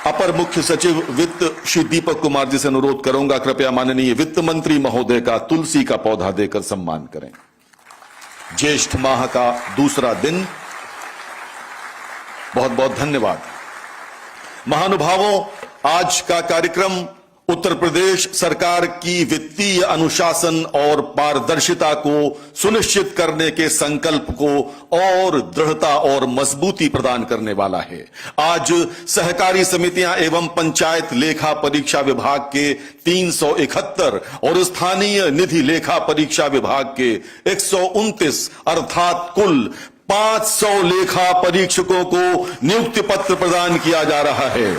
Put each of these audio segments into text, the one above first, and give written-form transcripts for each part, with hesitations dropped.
अपर मुख्य सचिव वित्त श्री दीपक कुमार जी से अनुरोध करूंगा, कृपया माननीय वित्त मंत्री महोदय का तुलसी का पौधा देकर सम्मान करें। ज्येष्ठ माह का दूसरा दिन। बहुत बहुत धन्यवाद। महानुभावों, आज का कार्यक्रम उत्तर प्रदेश सरकार की वित्तीय अनुशासन और पारदर्शिता को सुनिश्चित करने के संकल्प को और दृढ़ता और मजबूती प्रदान करने वाला है। आज सहकारी समितियां एवं पंचायत लेखा परीक्षा विभाग के 371 और स्थानीय निधि लेखा परीक्षा विभाग के 129 अर्थात कुल 500 लेखा परीक्षकों को नियुक्ति पत्र प्रदान किया जा रहा है।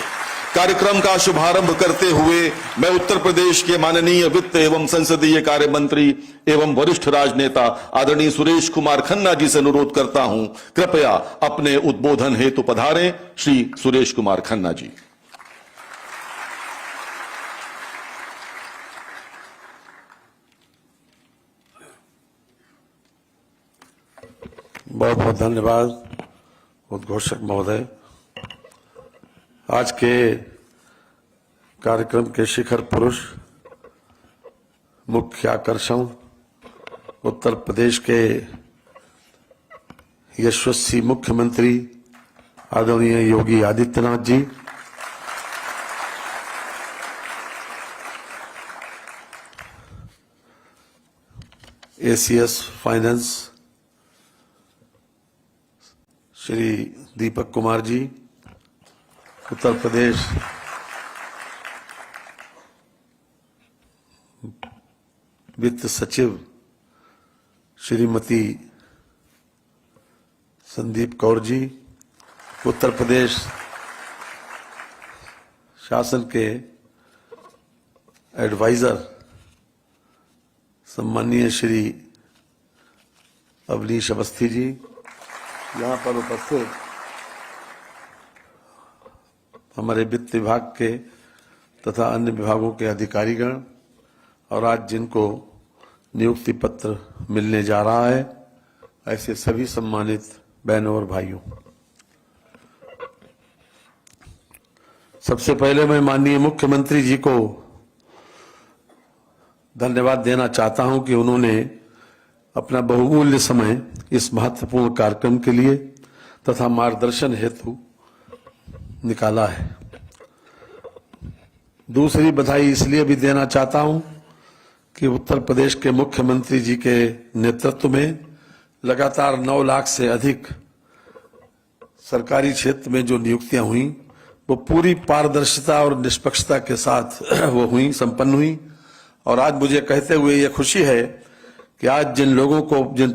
कार्यक्रम का शुभारंभ करते हुए मैं उत्तर प्रदेश के माननीय वित्त एवं संसदीय कार्य मंत्री एवं वरिष्ठ राजनेता आदरणीय सुरेश कुमार खन्ना जी से अनुरोध करता हूं, कृपया अपने उद्बोधन हेतु पधारें। श्री सुरेश कुमार खन्ना जी। बहुत बहुत धन्यवाद उद्घोषक महोदय। आज के कार्यक्रम के शिखर पुरुष, मुख्य आकर्षण उत्तर प्रदेश के यशस्वी मुख्यमंत्री आदरणीय योगी आदित्यनाथ जी, एसीएस फाइनेंस श्री दीपक कुमार जी, उत्तर प्रदेश वित्त सचिव श्रीमती संदीप कौर जी, उत्तर प्रदेश शासन के एडवाइजर सम्माननीय श्री अवनीश अवस्थी जी, यहाँ पर उपस्थित हमारे वित्त विभाग के तथा अन्य विभागों के अधिकारीगण और आज जिनको नियुक्ति पत्र मिलने जा रहा है, ऐसे सभी सम्मानित बहनों और भाइयों, सबसे पहले मैं माननीय मुख्यमंत्री जी को धन्यवाद देना चाहता हूं कि उन्होंने अपना बहुमूल्य समय इस महत्वपूर्ण कार्यक्रम के लिए तथा मार्गदर्शन हेतु निकाला है। दूसरी बधाई इसलिए भी देना चाहता हूं कि उत्तर प्रदेश के मुख्यमंत्री जी के नेतृत्व में लगातार 9 लाख से अधिक सरकारी क्षेत्र में जो नियुक्तियां हुई वो पूरी पारदर्शिता और निष्पक्षता के साथ वो हुई, संपन्न हुई। और आज मुझे कहते हुए ये खुशी है कि आज जिन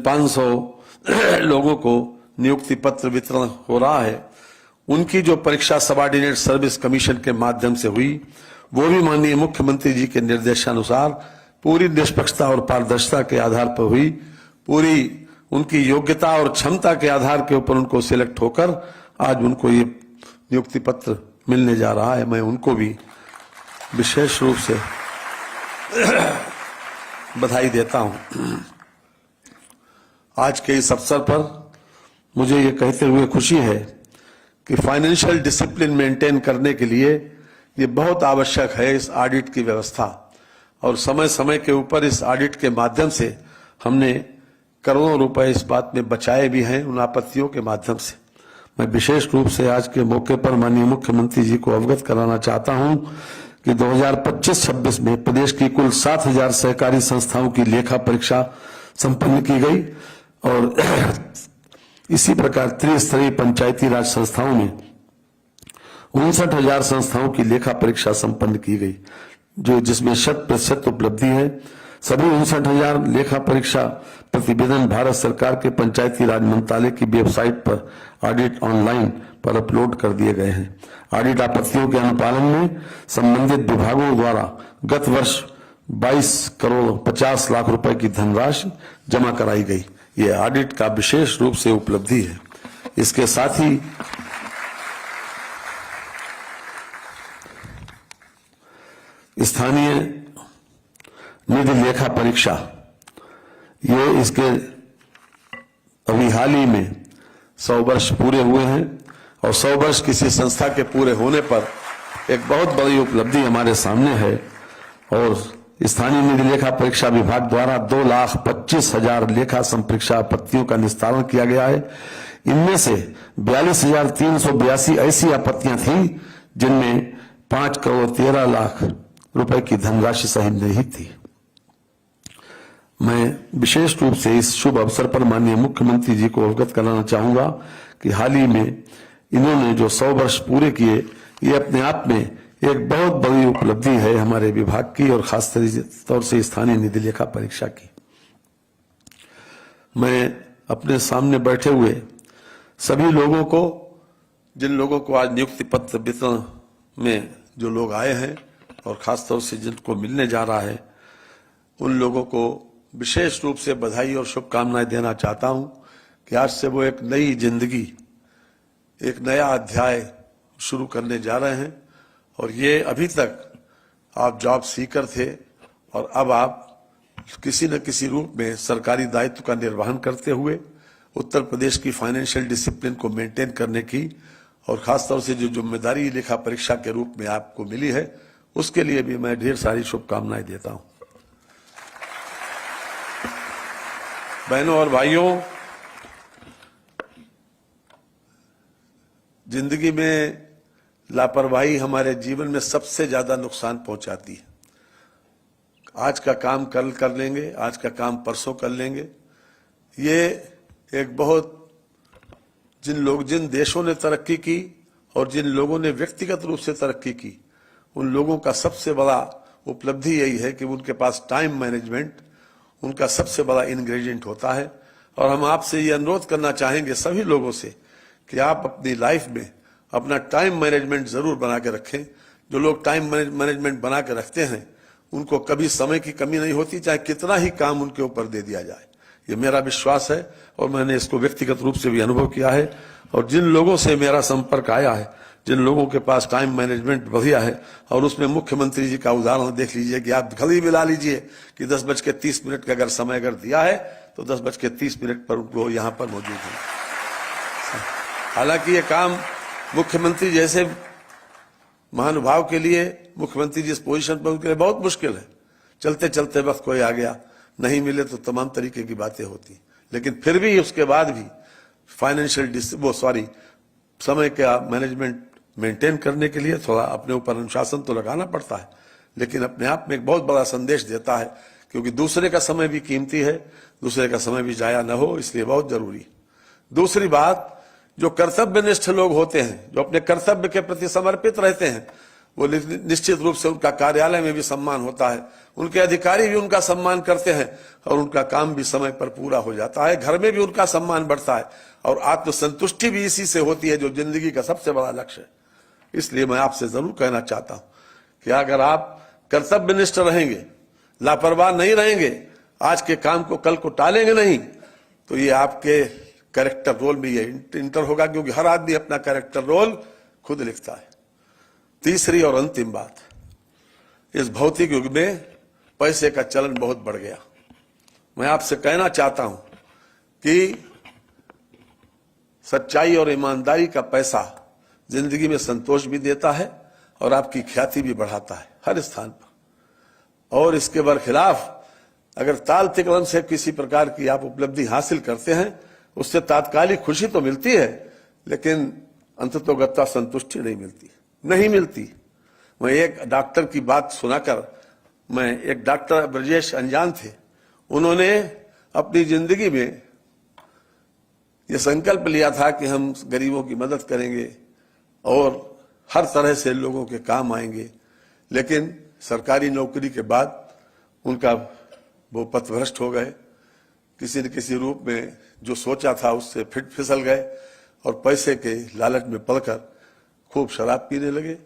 500 लोगों को नियुक्ति पत्र वितरण हो रहा है, उनकी जो परीक्षा सबऑर्डिनेट सर्विस कमीशन के माध्यम से हुई, वो भी माननीय मुख्यमंत्री जी के निर्देशानुसार पूरी निष्पक्षता और पारदर्शिता के आधार पर हुई। पूरी उनकी योग्यता और क्षमता के आधार के ऊपर उनको सिलेक्ट होकर आज उनको ये नियुक्ति पत्र मिलने जा रहा है। मैं उनको भी विशेष रूप से बधाई देता हूं। आज के इस अवसर पर मुझे ये कहते हुए खुशी है कि फाइनेंशियल डिसिप्लिन मेंटेन करने के लिए ये बहुत आवश्यक है इस ऑडिट की व्यवस्था, और समय समय के ऊपर इस ऑडिट के माध्यम से हमने करोड़ों रुपए इस बात में बचाए भी हैं उन आपत्तियों के माध्यम से। मैं विशेष रूप से आज के मौके पर माननीय मुख्यमंत्री जी को अवगत कराना चाहता हूं कि 2025-26 में प्रदेश की कुल 7,000 सहकारी संस्थाओं की लेखा परीक्षा संपन्न की गई और इसी प्रकार त्रिस्तरीय पंचायती राज संस्थाओं में 59,000 संस्थाओं की लेखा परीक्षा संपन्न की गई, जिसमें 100% उपलब्धि है। सभी 59,000 लेखा परीक्षा प्रतिवेदन भारत सरकार के पंचायती राज मंत्रालय की वेबसाइट पर ऑडिट ऑनलाइन पर अपलोड कर दिए गए हैं। ऑडिट आपत्तियों के अनुपालन में संबंधित विभागों द्वारा गत वर्ष 22 करोड़ 50 लाख रुपए की धनराशि जमा कराई गई। ये ऑडिट का विशेष रूप से उपलब्धि है। इसके साथ ही स्थानीय निधि लेखा परीक्षा, ये इसके अभी हाल ही में 100 वर्ष पूरे हुए हैं और 100 वर्ष किसी संस्था के पूरे होने पर एक बहुत बड़ी उपलब्धि हमारे सामने है और स्थानीय निधि लेखा परीक्षा विभाग द्वारा 2,25,000 लेखा संपरीक्षा आपत्तियों का निस्तारण किया गया है। इनमें से 42,382 ऐसी आपत्तियां थीं जिनमें 5,13,00,000 रुपए की धनराशि सहित नहीं थी। मैं विशेष रूप से इस शुभ अवसर पर माननीय मुख्यमंत्री जी को अवगत कराना चाहूंगा कि हाल ही में इन्होंने जो 100 वर्ष पूरे किए, ये अपने आप में एक बहुत बड़ी उपलब्धि है हमारे विभाग की और खास तौर से स्थानीय निधि लेखा परीक्षा की। मैं अपने सामने बैठे हुए सभी लोगों को, जिन लोगों को आज नियुक्ति पत्र वितरण में जो लोग आए हैं और खास तौर से जिनको मिलने जा रहा है, उन लोगों को विशेष रूप से बधाई और शुभकामनाएं देना चाहता हूं कि आज से वो एक नई जिंदगी, एक नया अध्याय शुरू करने जा रहे हैं। और ये अभी तक आप जॉब सीकर थे और अब आप किसी न किसी रूप में सरकारी दायित्व का निर्वहन करते हुए उत्तर प्रदेश की फाइनेंशियल डिसिप्लिन को मेंटेन करने की और खासतौर से जो जिम्मेदारी लेखा परीक्षा के रूप में आपको मिली है, उसके लिए भी मैं ढेर सारी शुभकामनाएं देता हूं। बहनों और भाइयों, जिंदगी में लापरवाही हमारे जीवन में सबसे ज्यादा नुकसान पहुंचाती है। आज का काम कल कर लेंगे, आज का काम परसों कर लेंगे। ये एक बहुत जिन देशों ने तरक्की की और जिन लोगों ने व्यक्तिगत रूप से तरक्की की, उन लोगों का सबसे बड़ा उपलब्धि यही है कि उनके पास टाइम मैनेजमेंट उनका सबसे बड़ा इंग्रेडिएंट होता है। और हम आपसे ये अनुरोध करना चाहेंगे सभी लोगों से कि आप अपनी लाइफ में अपना टाइम मैनेजमेंट जरूर बना के रखें। जो लोग टाइम मैनेजमेंट बना के रखते हैं उनको कभी समय की कमी नहीं होती, चाहे कितना ही काम उनके ऊपर दे दिया जाए। ये मेरा विश्वास है और मैंने इसको व्यक्तिगत रूप से भी अनुभव किया है। और जिन लोगों से मेरा संपर्क आया है, जिन लोगों के पास टाइम मैनेजमेंट बढ़िया है, और उसमें मुख्यमंत्री जी का उदाहरण देख लीजिए कि आप घड़ी मिला लीजिए कि 10:30 का अगर समय अगर दिया है तो 10:30 पर वो यहाँ पर मौजूद है। हालांकि ये काम मुख्यमंत्री जैसे महानुभाव के लिए, मुख्यमंत्री जिस पोजीशन पर, उनके लिए बहुत मुश्किल है। चलते चलते वक्त कोई आ गया, नहीं मिले तो तमाम तरीके की बातें होती, लेकिन फिर भी उसके बाद भी फाइनेंशियल समय का मैनेजमेंट मेंटेन करने के लिए थोड़ा अपने ऊपर अनुशासन तो लगाना पड़ता है, लेकिन अपने आप में एक बहुत बड़ा संदेश देता है, क्योंकि दूसरे का समय भी कीमती है, दूसरे का समय भी जाया न हो, इसलिए बहुत जरूरी। दूसरी बात, जो कर्तव्यनिष्ठ लोग होते हैं, जो अपने कर्तव्य के प्रति समर्पित रहते हैं, वो निश्चित रूप से उनका कार्यालय में भी सम्मान होता है, उनके अधिकारी भी उनका सम्मान करते हैं और उनका काम भी समय पर पूरा हो जाता है। घर में भी उनका सम्मान बढ़ता है और आत्मसंतुष्टि भी इसी से होती है, जो जिंदगी का सबसे बड़ा लक्ष्य है। इसलिए मैं आपसे जरूर कहना चाहता हूं कि अगर आप कर्तव्यनिष्ठ रहेंगे, लापरवाह नहीं रहेंगे, आज के काम को कल को टालेंगे नहीं, तो ये आपके कैरेक्टर रोल में ये इंटर होगा, क्योंकि हर आदमी अपना कैरेक्टर रोल खुद लिखता है। तीसरी और अंतिम बात, इस भौतिक युग में पैसे का चलन बहुत बढ़ गया। मैं आपसे कहना चाहता हूं कि सच्चाई और ईमानदारी का पैसा जिंदगी में संतोष भी देता है और आपकी ख्याति भी बढ़ाता है हर स्थान पर। और इसके बरखिलाफ अगर ताल तिकड़म से किसी प्रकार की आप उपलब्धि हासिल करते हैं, उससे तात्कालिक खुशी तो मिलती है, लेकिन अंततोगत्ता संतुष्टि नहीं मिलती। मैं एक डॉक्टर की बात सुनाकर, एक डॉक्टर ब्रजेश अंजान थे, उन्होंने अपनी जिंदगी में यह संकल्प लिया था कि हम गरीबों की मदद करेंगे और हर तरह से लोगों के काम आएंगे, लेकिन सरकारी नौकरी के बाद उनका वो पथभ्रष्ट हो गए। किसी न किसी रूप में जो सोचा था उससे फिसल गए और पैसे के लालच में पड़कर खूब शराब पीने लगे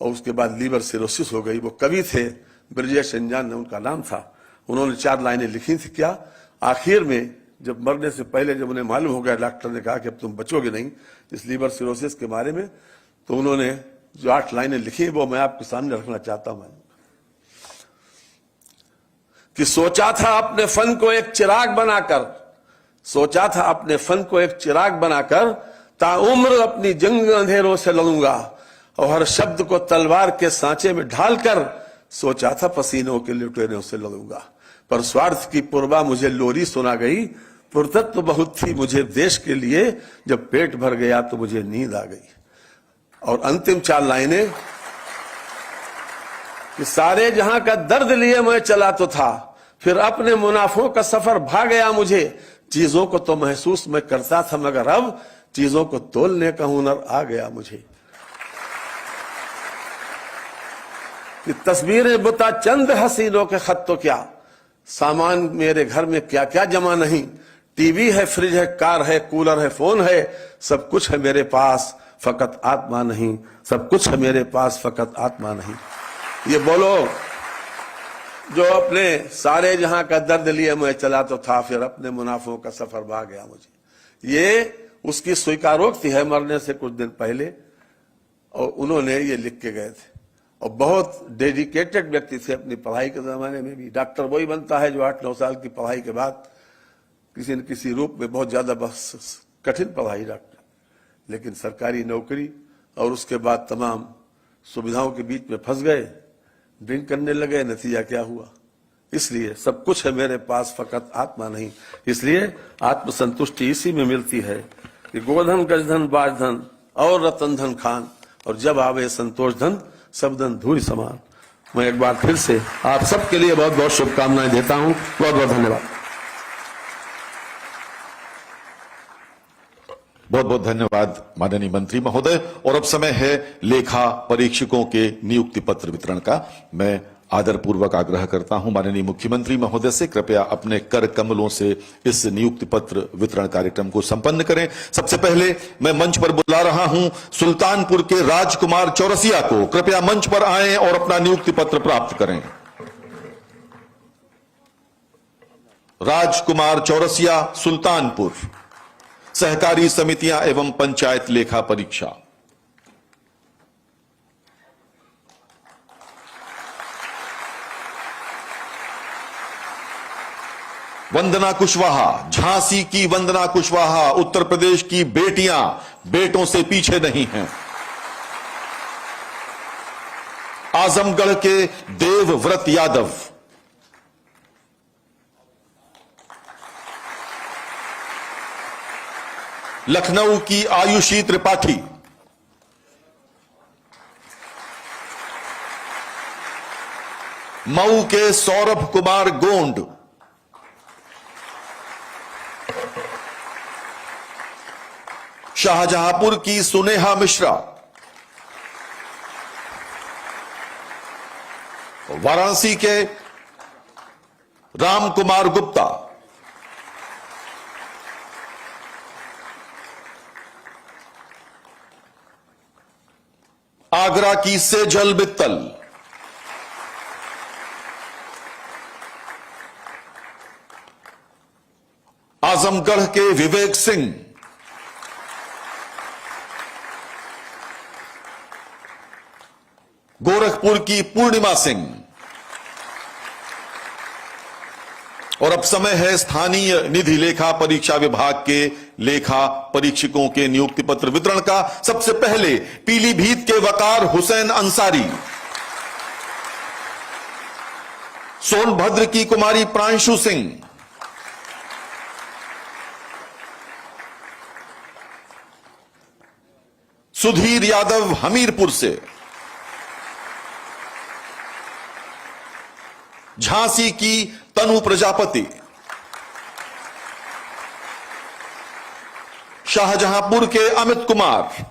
और उसके बाद लीवर सिरोसिस हो गई। वो कवि थे, ब्रजेश अंजान उनका नाम था। उन्होंने 4 लाइनें लिखी थी। क्या आखिर में जब मरने से पहले जब उन्हें मालूम हो गया, डॉक्टर ने कहा कि अब तुम बचोगे नहीं इस लीवर सिरोसिस के बारे में, तो उन्होंने जो 8 लाइनें लिखी वो मैं आपके सामने रखना चाहता हूं कि सोचा था अपने फन को एक चिराग बनाकर, ताउम्र अपनी जंग अंधेरों से लड़ूंगा, और हर शब्द को तलवार के सांचे में ढालकर सोचा था पसीनों के लुटेरों से लड़ूंगा, पर स्वार्थ की पुरवा मुझे लोरी सुना गई। पुरतत्व तो बहुत थी मुझे देश के लिए, जब पेट भर गया तो मुझे नींद आ गई। और अंतिम 4 लाइनें कि सारे जहां का दर्द लिए मैं चला तो था, फिर अपने मुनाफों का सफर भा गया मुझे। चीजों को तो महसूस मैं करता था, मगर अब चीजों को तोलने का हुनर आ गया मुझे। कि तस्वीरें बुता चंद हसीनों के खत तो क्या, सामान मेरे घर में क्या क्या जमा नहीं। टीवी है, फ्रिज है, कार है, कूलर है, फोन है, सब कुछ है मेरे पास फकत आत्मा नहीं। सब कुछ है मेरे पास फकत आत्मा नहीं। ये बोलो जो अपने सारे जहां का दर्द लिए मैं चला तो था, फिर अपने मुनाफों का सफर भा गया मुझे। ये उसकी स्वीकारोक्ति है मरने से कुछ दिन पहले, और उन्होंने ये लिख के गए थे। और बहुत डेडिकेटेड व्यक्ति थे अपनी पढ़ाई के जमाने में भी। डॉक्टर वही बनता है जो 8-9 साल की पढ़ाई के बाद किसी न किसी रूप में, बहुत ज्यादा बस कठिन पढ़ाई डॉक्टर, लेकिन सरकारी नौकरी और उसके बाद तमाम सुविधाओं के बीच में फंस गए, ड्रिंक करने लगे, नतीजा क्या हुआ। इसलिए सब कुछ है मेरे पास फकत आत्मा नहीं। इसलिए आत्मसंतुष्टि इसी में मिलती है कि गोधन गजधन बाजधन और रतन धन खान, और जब आवे संतोष धन सब धन धूल समान। मैं एक बार फिर से आप सबके लिए बहुत बहुत शुभकामनाएं देता हूं। बहुत बहुत धन्यवाद। बहुत बहुत धन्यवाद माननीय मंत्री महोदय। और अब समय है लेखा परीक्षकों के नियुक्ति पत्र वितरण का। मैं आदरपूर्वक आग्रह करता हूं माननीय मुख्यमंत्री महोदय से, कृपया अपने कर कमलों से इस नियुक्ति पत्र वितरण कार्यक्रम को संपन्न करें। सबसे पहले मैं मंच पर बुला रहा हूं सुल्तानपुर के राजकुमार चौरसिया को। कृपया मंच पर आएं और अपना नियुक्ति पत्र प्राप्त करें। राजकुमार चौरसिया, सुल्तानपुर, सहकारी समितियां एवं पंचायत लेखा परीक्षा। वंदना कुशवाहा, झांसी की वंदना कुशवाहा, उत्तर प्रदेश की बेटियां बेटों से पीछे नहीं हैं। आजमगढ़ के देवव्रत यादव, लखनऊ की आयुषी त्रिपाठी, मऊ के सौरभ कुमार गोंड, शाहजहांपुर की सुनेहा मिश्रा, वाराणसी के राम कुमार गुप्ता, आगरा की सेजल मित्तल, आजमगढ़ के विवेक सिंह, गोरखपुर की पूर्णिमा सिंह। और अब समय है स्थानीय निधि लेखा परीक्षा विभाग के लेखा परीक्षकों के नियुक्ति पत्र वितरण का। सबसे पहले पीलीभीत के वकार हुसैन अंसारी, सोनभद्र की कुमारी प्रांशु सिंह, सुधीर यादव हमीरपुर से, झांसी की तनु प्रजापति, शाहजहांपुर के अमित कुमार,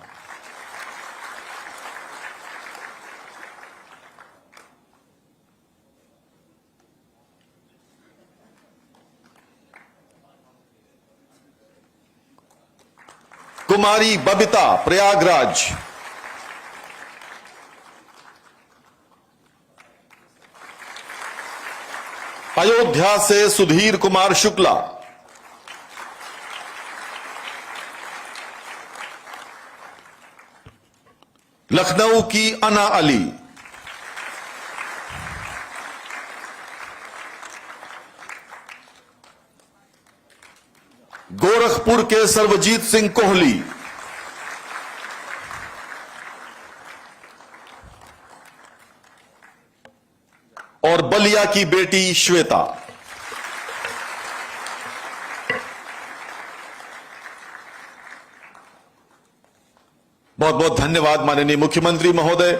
कुमारी बबीता प्रयागराज, अयोध्या से सुधीर कुमार शुक्ला, लखनऊ की अना अली, गोरखपुर के सर्वजीत सिंह कोहली, और बलिया की बेटी श्वेता। बहुत बहुत धन्यवाद माननीय मुख्यमंत्री महोदय।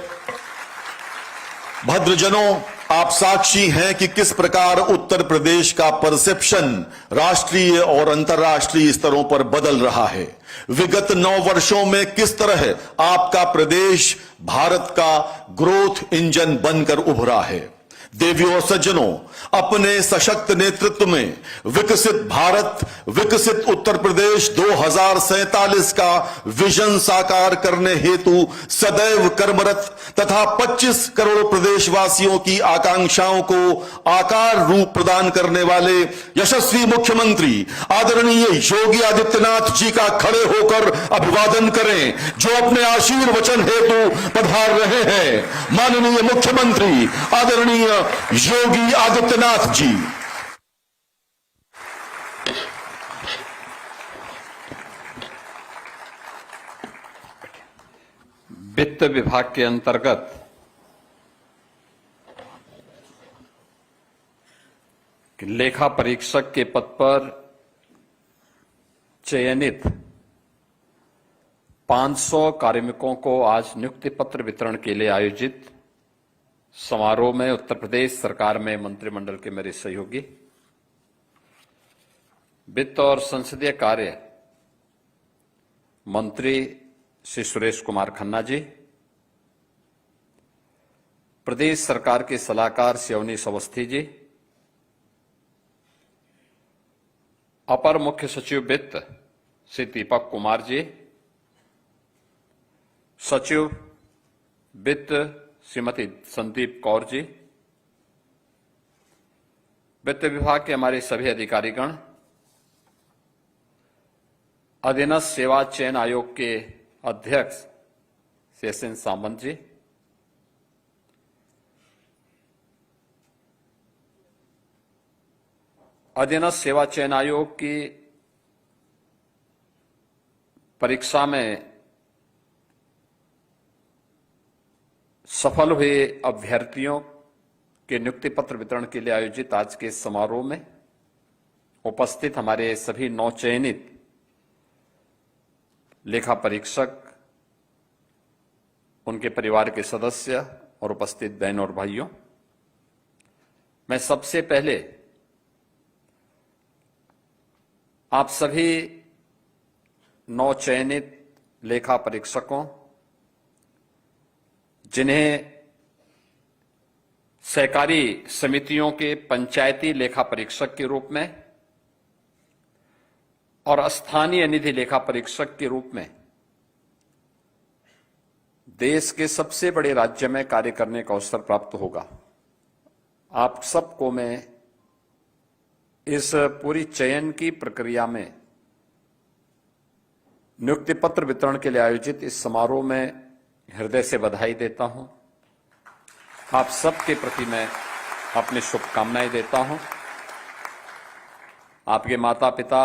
भद्रजनों, आप साक्षी हैं कि किस प्रकार उत्तर प्रदेश का परसेप्शन राष्ट्रीय और अंतर्राष्ट्रीय स्तरों पर बदल रहा है। विगत 9 वर्षों में किस तरह आपका प्रदेश भारत का ग्रोथ इंजन बनकर उभरा है। देवियों और सज्जनों, अपने सशक्त नेतृत्व में विकसित भारत, विकसित उत्तर प्रदेश 2047 का विजन साकार करने हेतु सदैव कर्मरत तथा 25 करोड़ प्रदेशवासियों की आकांक्षाओं को आकार रूप प्रदान करने वाले यशस्वी मुख्यमंत्री आदरणीय योगी आदित्यनाथ जी का खड़े होकर अभिवादन करें, जो अपने आशीर्वचन हेतु पधार रहे हैं। माननीय मुख्यमंत्री आदरणीय योगी आदित्यनाथ जी। वित्त विभाग के अंतर्गत लेखा परीक्षक के पद पर चयनित 500 कार्मिकों को आज नियुक्ति पत्र वितरण के लिए आयोजित समारोह में उत्तर प्रदेश सरकार में मंत्रिमंडल के मेरे सहयोगी, वित्त और संसदीय कार्य मंत्री श्री सुरेश कुमार खन्ना जी, प्रदेश सरकार के सलाहकार श्री अवनीश अवस्थी जी, अपर मुख्य सचिव वित्त श्री दीपक कुमार जी, सचिव वित्त श्रीमती संदीप कौर जी, वित्त विभाग के हमारे सभी अधिकारीगण, अधीनस्थ सेवा चयन आयोग के अध्यक्ष श्री एस एन सामंत जी, अधीनस्थ सेवा चयन आयोग की परीक्षा में सफल हुए अभ्यर्थियों के नियुक्ति पत्र वितरण के लिए आयोजित आज के समारोह में उपस्थित हमारे सभी नवचयनित लेखा परीक्षक, उनके परिवार के सदस्य और उपस्थित बहनों और भाइयों, मैं सबसे पहले आप सभी नवचयनित लेखा परीक्षकों, जिन्हें सहकारी समितियों के पंचायती लेखा परीक्षक के रूप में और स्थानीय निधि लेखा परीक्षक के रूप में देश के सबसे बड़े राज्य में कार्य करने का अवसर प्राप्त होगा, आप सबको मैं इस पूरी चयन की प्रक्रिया में नियुक्ति पत्र वितरण के लिए आयोजित इस समारोह में हृदय से बधाई देता हूं। आप सबके प्रति मैं अपनी शुभकामनाएं देता हूं। आपके माता पिता,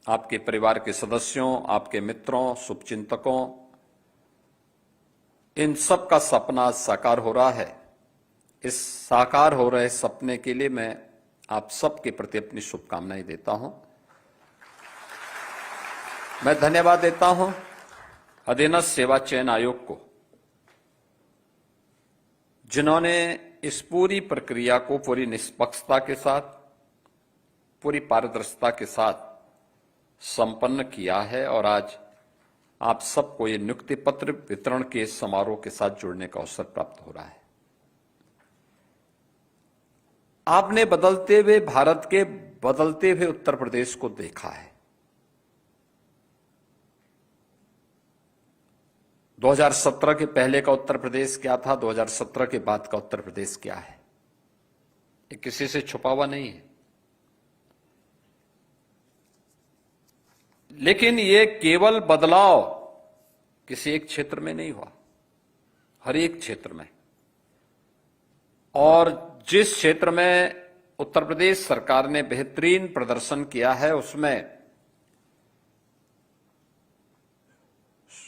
आपके परिवार के सदस्यों, आपके मित्रों, शुभचिंतकों, इन सब का सपना साकार हो रहा है। इस साकार हो रहे सपने के लिए मैं आप सबके प्रति अपनी शुभकामनाएं देता हूं। मैं धन्यवाद देता हूं अधीनस्थ सेवा चयन आयोग को, जिन्होंने इस पूरी प्रक्रिया को पूरी निष्पक्षता के साथ, पूरी पारदर्शिता के साथ संपन्न किया है और आज आप सबको ये नियुक्ति पत्र वितरण के समारोह के साथ जुड़ने का अवसर प्राप्त हो रहा है। आपने बदलते हुए भारत के बदलते हुए उत्तर प्रदेश को देखा है। 2017 के पहले का उत्तर प्रदेश क्या था, 2017 के बाद का उत्तर प्रदेश क्या है, ये किसी से छुपा हुआ नहीं है। लेकिन ये केवल बदलाव किसी एक क्षेत्र में नहीं हुआ, हर एक क्षेत्र में। और जिस क्षेत्र में उत्तर प्रदेश सरकार ने बेहतरीन प्रदर्शन किया है, उसमें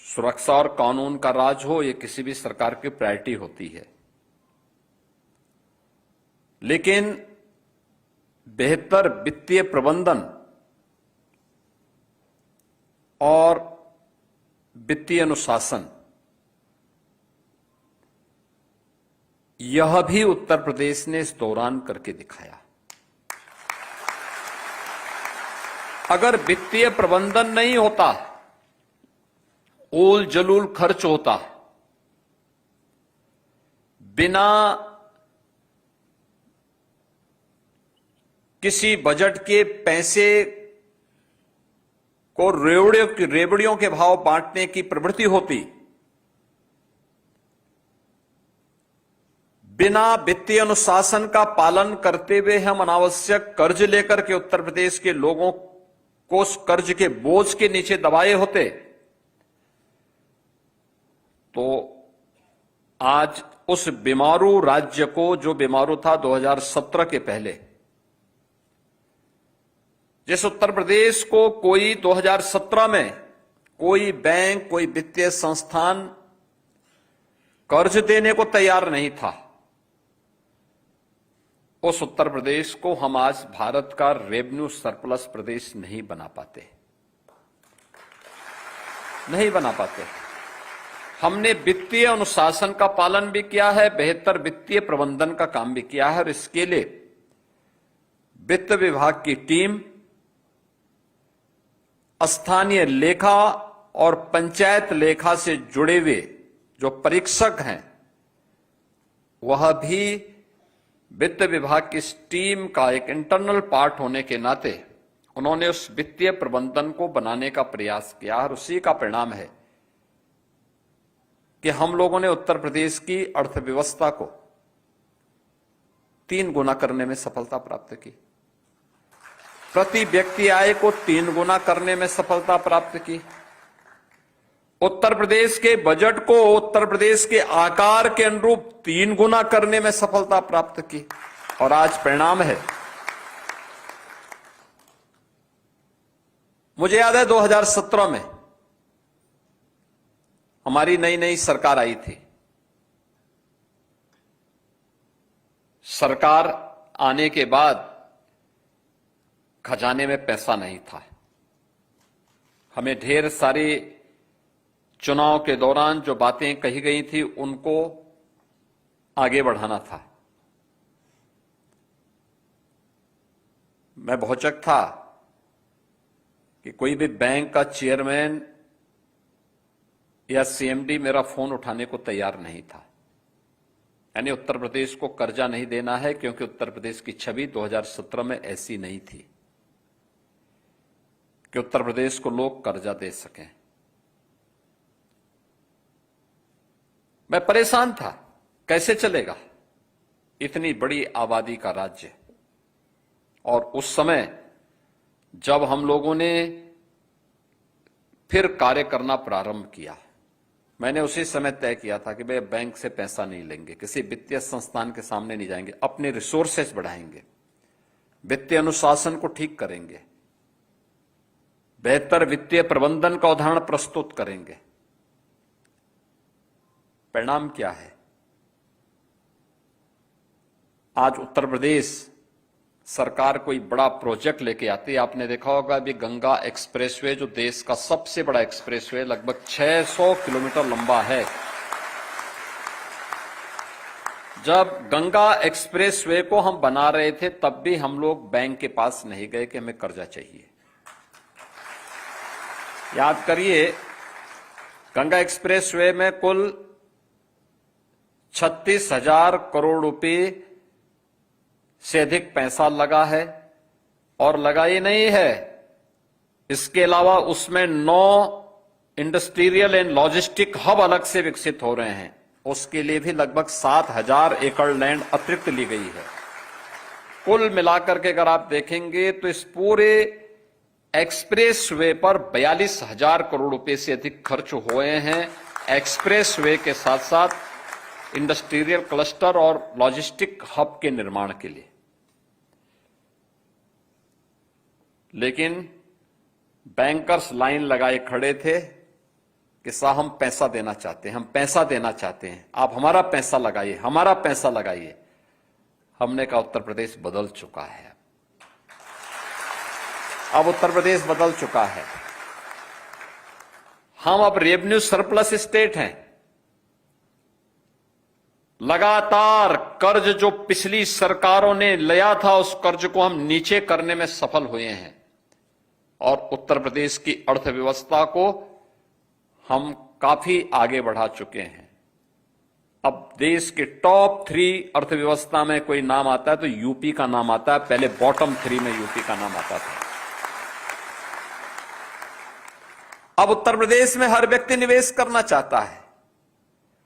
सुरक्षा और कानून का राज हो, ये किसी भी सरकार की प्रायोरिटी होती है। लेकिन बेहतर वित्तीय प्रबंधन और वित्तीय अनुशासन, यह भी उत्तर प्रदेश ने इस दौरान करके दिखाया। अगर वित्तीय प्रबंधन नहीं होता, उल जलूल खर्च होता, बिना किसी बजट के पैसे को रेवड़ियों के भाव बांटने की प्रवृत्ति होती, बिना वित्तीय अनुशासन का पालन करते हुए हम अनावश्यक कर्ज लेकर के उत्तर प्रदेश के लोगों को उस कर्ज के बोझ के नीचे दबाए होते, तो आज उस बीमारू राज्य को, जो बीमारू था 2017 के पहले, जिस उत्तर प्रदेश को कोई 2017 में कोई बैंक, कोई वित्तीय संस्थान कर्ज देने को तैयार नहीं था, उस उत्तर प्रदेश को हम आज भारत का रेवेन्यू सरप्लस प्रदेश नहीं बना पाते। हमने वित्तीय अनुशासन का पालन भी किया है, बेहतर वित्तीय प्रबंधन का काम भी किया है, और इसके लिए वित्त विभाग की टीम, स्थानीय लेखा और पंचायत लेखा से जुड़े हुए जो परीक्षक हैं, वह भी वित्त विभाग की इस टीम का एक इंटरनल पार्ट होने के नाते उन्होंने उस वित्तीय प्रबंधन को बनाने का प्रयास किया, और उसी का परिणाम है कि हम लोगों ने उत्तर प्रदेश की अर्थव्यवस्था को 3 गुना करने में सफलता प्राप्त की, प्रति व्यक्ति आय को 3 गुना करने में सफलता प्राप्त की, उत्तर प्रदेश के बजट को उत्तर प्रदेश के आकार के अनुरूप 3 गुना करने में सफलता प्राप्त की, और आज परिणाम है। मुझे याद है 2017 में हमारी नई सरकार आई थी। सरकार आने के बाद खजाने में पैसा नहीं था। हमें ढेर सारी चुनाव के दौरान जो बातें कही गई थी उनको आगे बढ़ाना था। मैं भौचक था कि कोई भी बैंक का चेयरमैन या सीएमडी मेरा फोन उठाने को तैयार नहीं था। यानी उत्तर प्रदेश को कर्जा नहीं देना है, क्योंकि उत्तर प्रदेश की छवि 2017 में ऐसी नहीं थी कि उत्तर प्रदेश को लोग कर्जा दे सकें। मैं परेशान था, कैसे चलेगा इतनी बड़ी आबादी का राज्य। और उस समय जब हम लोगों ने फिर कार्य करना प्रारंभ किया, मैंने उसी समय तय किया था कि भाई बैंक से पैसा नहीं लेंगे, किसी वित्तीय संस्थान के सामने नहीं जाएंगे, अपने रिसोर्सेस बढ़ाएंगे, वित्तीय अनुशासन को ठीक करेंगे, बेहतर वित्तीय प्रबंधन का उदाहरण प्रस्तुत करेंगे। परिणाम क्या है? आज उत्तर प्रदेश सरकार कोई बड़ा प्रोजेक्ट लेके आती है। आपने देखा होगा अभी गंगा एक्सप्रेसवे, जो देश का सबसे बड़ा एक्सप्रेसवे, लगभग 600 किलोमीटर लंबा है। जब गंगा एक्सप्रेसवे को हम बना रहे थे तब भी हम लोग बैंक के पास नहीं गए कि हमें कर्जा चाहिए। याद करिए, गंगा एक्सप्रेसवे में कुल 36,000 करोड़ रुपए से अधिक पैसा लगा है, और लगा ही नहीं है, इसके अलावा उसमें 9 इंडस्ट्रियल एंड लॉजिस्टिक हब अलग से विकसित हो रहे हैं। उसके लिए भी लगभग 7,000 एकड़ लैंड अतिरिक्त ली गई है। कुल मिलाकर के अगर आप देखेंगे तो इस पूरे एक्सप्रेसवे पर 42,000 करोड़ रुपए से अधिक खर्च हुए हैं, एक्सप्रेसवे के साथ साथ इंडस्ट्रियल क्लस्टर और लॉजिस्टिक हब के निर्माण के लिए। लेकिन बैंकर्स लाइन लगाए खड़े थे कि साहब हम पैसा देना चाहते हैं, हम पैसा देना चाहते हैं, आप हमारा पैसा लगाइए, हमारा पैसा लगाइए। हमने कहा उत्तर प्रदेश बदल चुका है। अब उत्तर प्रदेश बदल चुका है। हम अब रेवेन्यू सरप्लस स्टेट हैं। लगातार कर्ज जो पिछली सरकारों ने लिया था, उस कर्ज को हम नीचे करने में सफल हुए हैं और उत्तर प्रदेश की अर्थव्यवस्था को हम काफी आगे बढ़ा चुके हैं। अब देश के टॉप 3 अर्थव्यवस्था में कोई नाम आता है तो यूपी का नाम आता है। पहले बॉटम 3 में यूपी का नाम आता था। अब उत्तर प्रदेश में हर व्यक्ति निवेश करना चाहता है,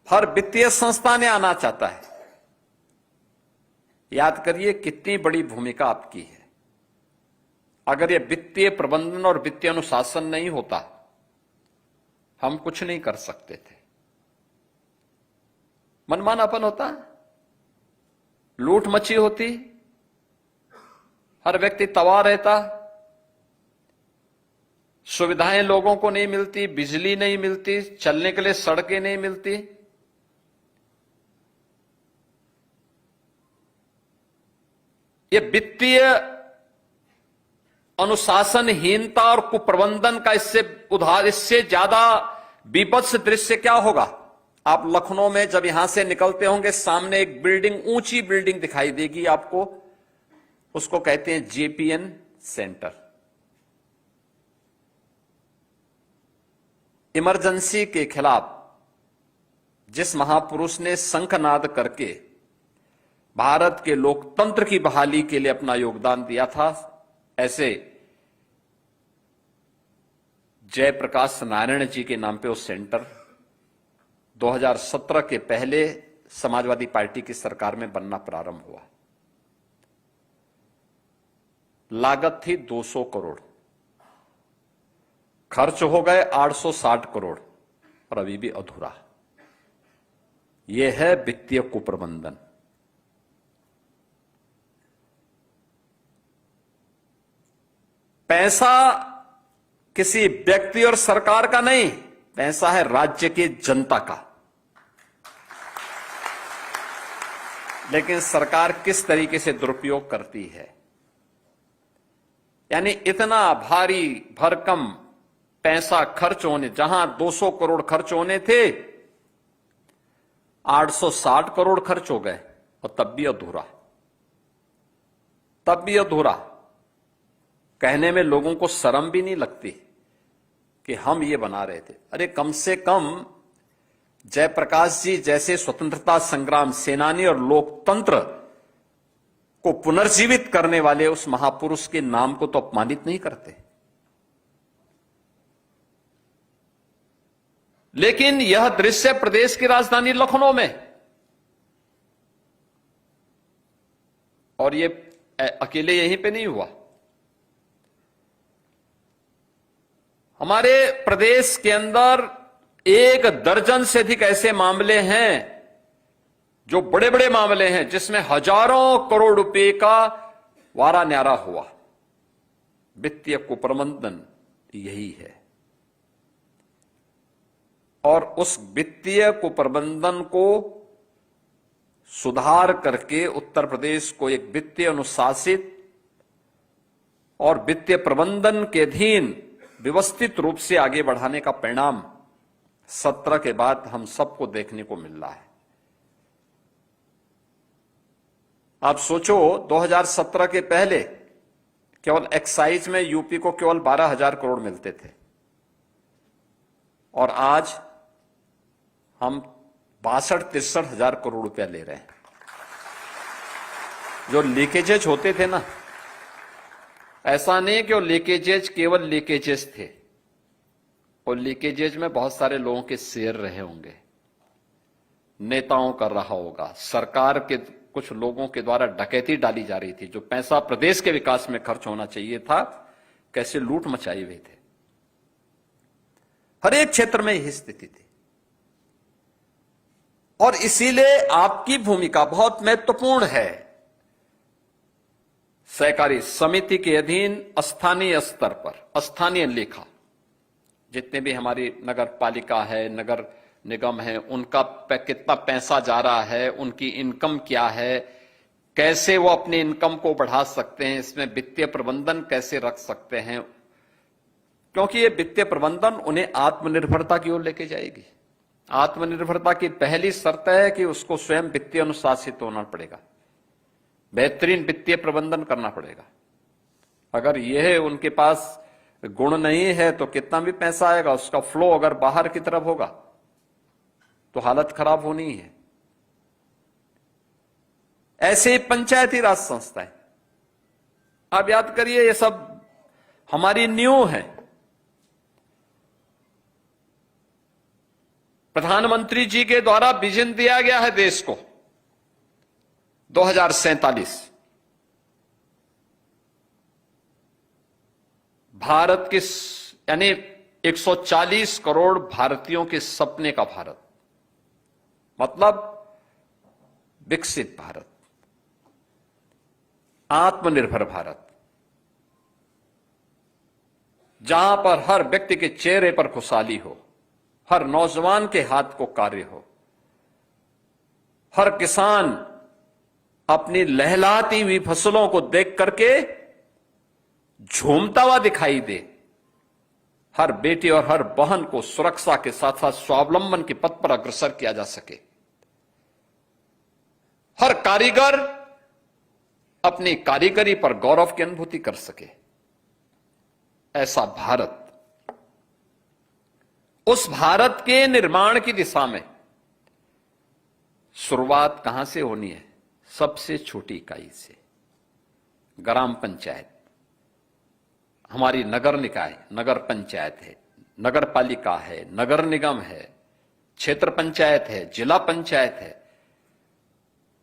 हर वित्तीय संस्था ने आना चाहता है। याद करिए कितनी बड़ी भूमिका आपकी है। अगर यह वित्तीय प्रबंधन और वित्तीय अनुशासन नहीं होता, हम कुछ नहीं कर सकते थे। मनमानापन होता, लूट मची होती, हर व्यक्ति तबाह रहता, सुविधाएं लोगों को नहीं मिलती, बिजली नहीं मिलती, चलने के लिए सड़कें नहीं मिलती। ये वित्तीय अनुशासनहीनता और कुप्रबंधन का इससे ज्यादा बीभत्स दृश्य क्या होगा? आप लखनऊ में जब यहां से निकलते होंगे, सामने एक बिल्डिंग, ऊंची बिल्डिंग दिखाई देगी आपको। उसको कहते हैं जेपीएन सेंटर। इमरजेंसी के खिलाफ जिस महापुरुष ने शंखनाद करके भारत के लोकतंत्र की बहाली के लिए अपना योगदान दिया था, ऐसे जयप्रकाश नारायण जी के नाम पे वो सेंटर 2017 के पहले समाजवादी पार्टी की सरकार में बनना प्रारंभ हुआ। लागत थी 200 करोड़, खर्च हो गए 860 करोड़ और अभी भी अधूरा। यह है वित्तीय कुप्रबंधन। पैसा किसी व्यक्ति और सरकार का नहीं, पैसा है राज्य की जनता का। लेकिन सरकार किस तरीके से दुरुपयोग करती है, यानी इतना भारी भरकम पैसा खर्च होने, जहां 200 करोड़ खर्च होने थे, 860 करोड़ खर्च हो गए और तब भी अधूरा। तब भी अधूरा। कहने में लोगों को शर्म भी नहीं लगती कि हम ये बना रहे थे। अरे कम से कम जयप्रकाश जी जैसे स्वतंत्रता संग्राम सेनानी और लोकतंत्र को पुनर्जीवित करने वाले उस महापुरुष के नाम को तो अपमानित नहीं करते। लेकिन यह दृश्य प्रदेश की राजधानी लखनऊ में, और ये अकेले यहीं पे नहीं हुआ। हमारे प्रदेश के अंदर 1 दर्जन से अधिक ऐसे मामले हैं जो बड़े बड़े मामले हैं, जिसमें हजारों करोड़ रुपए का वारा न्यारा हुआ। वित्तीय कुप्रबंधन यही है। और उस वित्तीय कुप्रबंधन को सुधार करके उत्तर प्रदेश को एक वित्तीय अनुशासित और वित्तीय प्रबंधन के अधीन व्यवस्थित रूप से आगे बढ़ाने का परिणाम 17 के बाद हम सबको देखने को मिल रहा है। आप सोचो, 2017 के पहले केवल एक्साइज में यूपी को केवल 12,000 करोड़ मिलते थे और आज हम 62-63 हजार करोड़ रुपया ले रहे हैं। जो लीकेजेज होते थे ना, ऐसा नहीं कि वो लीकेजेज केवल लीकेजेज थे, और लीकेजेज में बहुत सारे लोगों के शेयर रहे होंगे, नेताओं का रहा होगा, सरकार के कुछ लोगों के द्वारा डकैती डाली जा रही थी। जो पैसा प्रदेश के विकास में खर्च होना चाहिए था, कैसे लूट मचाई हुई थे। हर एक क्षेत्र में यही स्थिति थी। और इसीलिए आपकी भूमिका बहुत महत्वपूर्ण है। सहकारी समिति के अधीन स्थानीय स्तर पर स्थानीय लेखा, जितने भी हमारी नगर पालिका है, नगर निगम है, उनका कितना पैसा जा रहा है, उनकी इनकम क्या है, कैसे वो अपनी इनकम को बढ़ा सकते हैं, इसमें वित्तीय प्रबंधन कैसे रख सकते हैं, क्योंकि ये वित्तीय प्रबंधन उन्हें आत्मनिर्भरता की ओर लेके जाएगी। आत्मनिर्भरता की पहली शर्त है कि उसको स्वयं वित्तीय अनुशासित होना पड़ेगा, बेहतरीन वित्तीय प्रबंधन करना पड़ेगा। अगर यह उनके पास गुण नहीं है तो कितना भी पैसा आएगा, उसका फ्लो अगर बाहर की तरफ होगा तो हालत खराब होनी है। ऐसे ही पंचायती राज संस्थाएं, आप याद करिए, ये सब हमारी नींव है। प्रधानमंत्री जी के द्वारा विजन दिया गया है देश को 2047, भारत के यानी 140 करोड़ भारतीयों के सपने का भारत, मतलब विकसित भारत, आत्मनिर्भर भारत, जहां पर हर व्यक्ति के चेहरे पर खुशहाली हो, हर नौजवान के हाथ को कार्य हो, हर किसान अपनी लहलहाती हुई फसलों को देख करके झूमता हुआ दिखाई दे, हर बेटी और हर बहन को सुरक्षा के साथ साथ स्वावलंबन के पथ पर अग्रसर किया जा सके, हर कारीगर अपनी कारीगरी पर गौरव की अनुभूति कर सके, ऐसा भारत, उस भारत के निर्माण की दिशा में शुरुआत कहां से होनी है? सबसे छोटी इकाई से, ग्राम पंचायत। हमारी नगर निकाय, नगर पंचायत है, नगर पालिका है, नगर निगम है, क्षेत्र पंचायत है, जिला पंचायत है।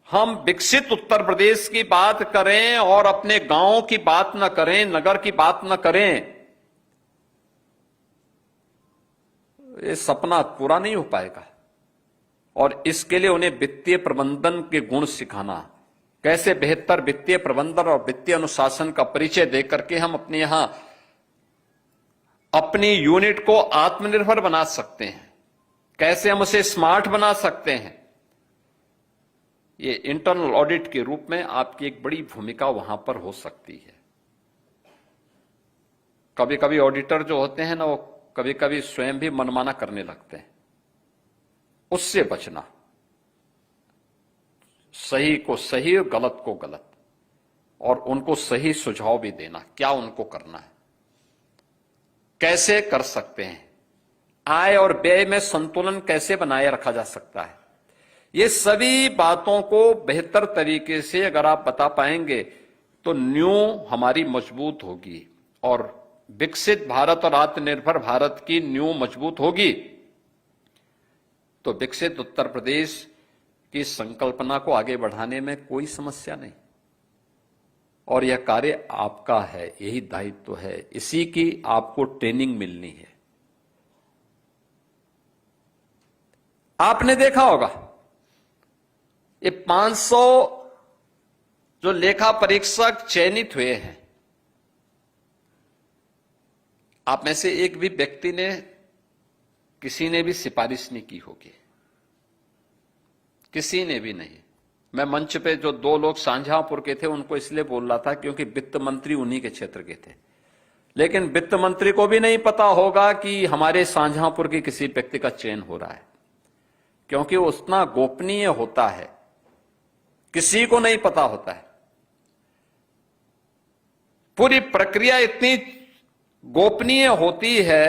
हम विकसित उत्तर प्रदेश की बात करें और अपने गांव की बात न करें, नगर की बात न करें, ये सपना पूरा नहीं हो पाएगा। और इसके लिए उन्हें वित्तीय प्रबंधन के गुण सिखाना, कैसे बेहतर वित्तीय प्रबंधन और वित्तीय अनुशासन का परिचय देकर के हम अपने यहां अपनी यूनिट को आत्मनिर्भर बना सकते हैं, कैसे हम उसे स्मार्ट बना सकते हैं। ये इंटरनल ऑडिट के रूप में आपकी एक बड़ी भूमिका वहां पर हो सकती है। कभी कभी ऑडिटर जो होते हैं ना, वो कभी कभी स्वयं भी मनमाना करने लगते हैं, उससे बचना, सही को सही और गलत को गलत, और उनको सही सुझाव भी देना, क्या उनको करना है, कैसे कर सकते हैं, आय और व्यय में संतुलन कैसे बनाए रखा जा सकता है। ये सभी बातों को बेहतर तरीके से अगर आप बता पाएंगे तो नींव हमारी मजबूत होगी, और विकसित भारत और आत्मनिर्भर भारत की नींव मजबूत होगी तो विकसित उत्तर प्रदेश की संकल्पना को आगे बढ़ाने में कोई समस्या नहीं। और यह कार्य आपका है, यही दायित्व है, इसी की आपको ट्रेनिंग मिलनी है। आपने देखा होगा ये 500 जो लेखा परीक्षक चयनित हुए हैं, आप में से एक भी व्यक्ति ने, किसी ने भी सिफारिश नहीं की होगी, किसी ने भी नहीं। मैं मंच पे जो 2 लोग शाहजहांपुर के थे उनको इसलिए बोल रहा था क्योंकि वित्त मंत्री उन्हीं के क्षेत्र के थे, लेकिन वित्त मंत्री को भी नहीं पता होगा कि हमारे शाहजहांपुर के किसी व्यक्ति का चयन हो रहा है, क्योंकि वो उतना गोपनीय होता है, किसी को नहीं पता होता है। पूरी प्रक्रिया इतनी गोपनीय होती है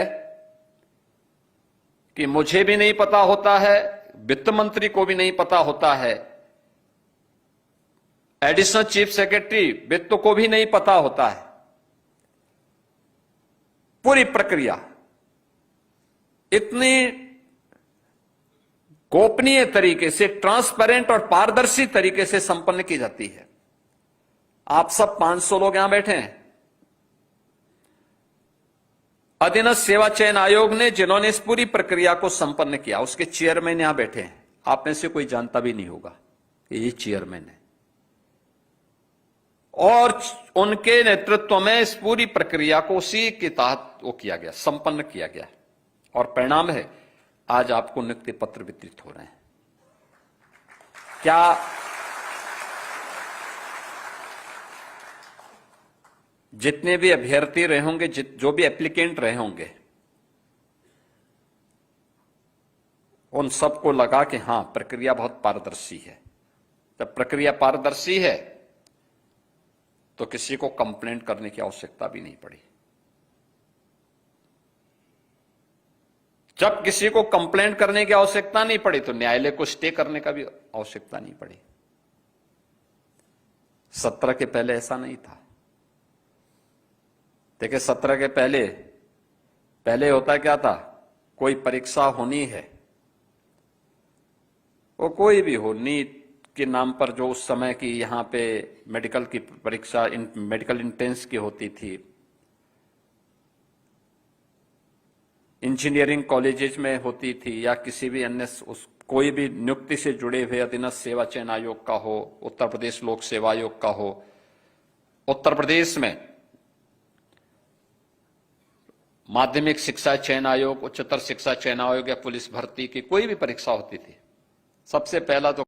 कि मुझे भी नहीं पता होता है, वित्त मंत्री को भी नहीं पता होता है, एडिशनल चीफ सेक्रेटरी वित्त को भी नहीं पता होता है। पूरी प्रक्रिया इतनी गोपनीय तरीके से, ट्रांसपेरेंट और पारदर्शी तरीके से संपन्न की जाती है। आप सब 500 लोग यहां बैठे हैं। अधीनस्थ सेवा चयन आयोग ने जिन्होंने इस पूरी प्रक्रिया को संपन्न किया, उसके चेयरमैन यहां बैठे हैं। आप में से कोई जानता भी नहीं होगा कि ये चेयरमैन है, और उनके नेतृत्व में इस पूरी प्रक्रिया को उसी के तहत वो किया गया, संपन्न किया गया, और परिणाम है आज आपको नियुक्ति पत्र वितरित हो रहे हैं। जितने भी अभ्यर्थी रहे होंगे, जो भी एप्लीकेंट रहे होंगे, उन सबको लगा कि हां, प्रक्रिया बहुत पारदर्शी है। जब प्रक्रिया पारदर्शी है तो किसी को कंप्लेंट करने की आवश्यकता भी नहीं पड़ी। जब किसी को कंप्लेंट करने की आवश्यकता नहीं पड़ी तो न्यायालय को स्टे करने का भी आवश्यकता नहीं पड़ी। 17 के पहले ऐसा नहीं था। देखिए, 17 के पहले होता क्या था, कोई परीक्षा होनी है, वो कोई भी हो, नीट के नाम पर जो उस समय की यहां पे मेडिकल की परीक्षा, मेडिकल इंट्रेंस की होती थी, इंजीनियरिंग कॉलेजेस में होती थी, या किसी भी अन्य कोई भी नियुक्ति से जुड़े हुए अधीनस्थ सेवा चयन आयोग का हो, उत्तर प्रदेश लोक सेवा आयोग का हो। उत्तर प्रदेश में माध्यमिक शिक्षा चयन आयोग, उच्चतर शिक्षा चयन आयोग या पुलिस भर्ती की कोई भी परीक्षा होती थी, सबसे पहला तो